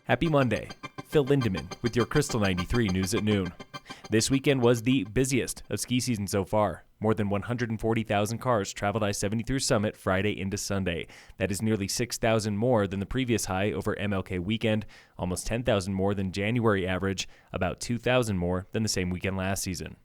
Happy Monday. Phil Lindemann with your Krystal 93 news at noon. This weekend was the busiest of ski season so far. More than 140,000 cars traveled I-70 through Summit Friday into Sunday. That is nearly 6,000 more than the previous high over MLK weekend, almost 10,000 more than January average, about 2,000 more than the same weekend last season.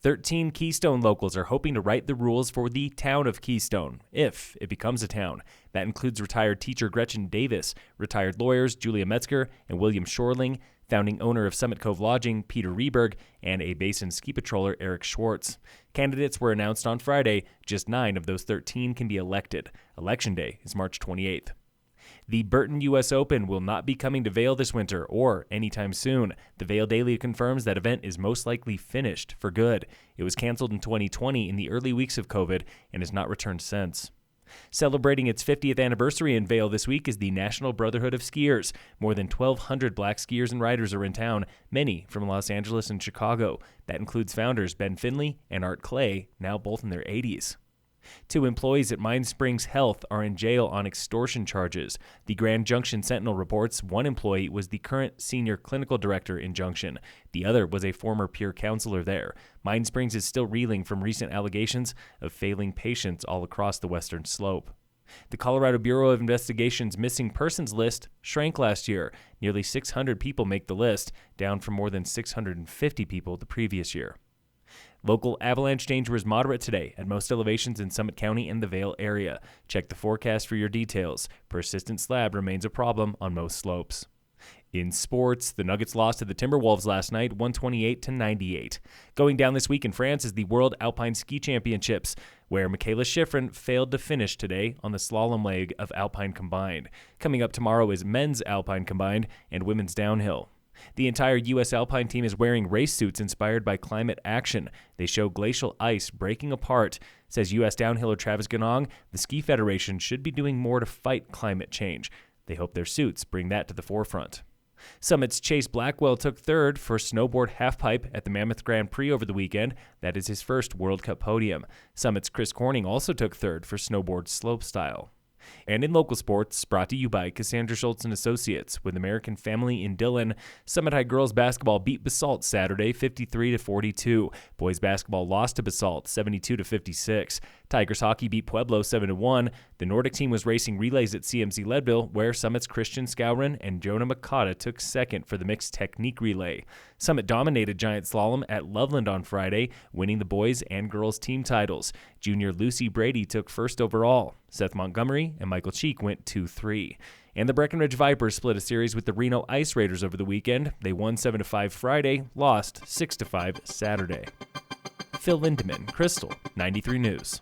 13 Keystone locals are hoping to write the rules for the town of Keystone, if it becomes a town. That includes retired teacher Gretchen Davis, retired lawyers Julia Metzger and William Shorling, founding owner of Summit Cove Lodging Peter Rehberg, and a Basin ski patroller Eric Schwartz. Candidates were announced on Friday. Just 9 of those 13 can be elected. Election day is March 28th. The Burton U.S. Open will not be coming to Vail this winter or anytime soon. The Vail Daily confirms that event is most likely finished for good. It was canceled in 2020 in the early weeks of COVID and has not returned since. Celebrating its 50th anniversary in Vail this week is the National Brotherhood of Skiers. More than 1,200 black skiers and riders are in town, many from Los Angeles and Chicago. That includes founders Ben Finley and Art Clay, now both in their 80s. 2 employees at Mine Springs Health are in jail on extortion charges. The Grand Junction Sentinel reports one employee was the current senior clinical director in Junction. The other was a former peer counselor there. Mine Springs is still reeling from recent allegations of failing patients all across the western slope. The Colorado Bureau of Investigation's missing persons list shrank last year. Nearly 600 people make the list, down from more than 650 people the previous year. Local avalanche danger is moderate today at most elevations in Summit County and the Vail area. Check the forecast for your details. Persistent slab remains a problem on most slopes. In sports, the Nuggets lost to the Timberwolves last night, 128-98. Going down this week in France is the World Alpine Ski Championships, where Michaela Schifrin failed to finish today on the slalom leg of Alpine Combined. Coming up tomorrow is men's Alpine Combined and women's downhill. The entire U.S. Alpine team is wearing race suits inspired by climate action. They show glacial ice breaking apart. Says U.S. downhiller Travis Ganong, the Ski Federation should be doing more to fight climate change. They hope their suits bring that to the forefront. Summit's Chase Blackwell took third for snowboard halfpipe at the Mammoth Grand Prix over the weekend. That is his first World Cup podium. Summit's Chris Corning also took third for snowboard slopestyle. And in local sports, brought to you by Cassandra Schultz & Associates with American Family in Dillon. Summit High girls basketball beat Basalt Saturday 53-42. Boys basketball lost to Basalt 72-56. Tigers hockey beat Pueblo 7-1. The Nordic team was racing relays at CMC Leadville, where Summit's Christian Skowron and Jonah Makata took second for the mixed technique relay. Summit dominated giant slalom at Loveland on Friday, winning the boys and girls team titles. Junior Lucy Brady took first overall. Seth Montgomery and Michael Cheek went 2-3. And the Breckenridge Vipers split a series with the Reno Ice Raiders over the weekend. They won 7-5 Friday, lost 6-5 Saturday. Phil Lindemann, Krystal 93 News.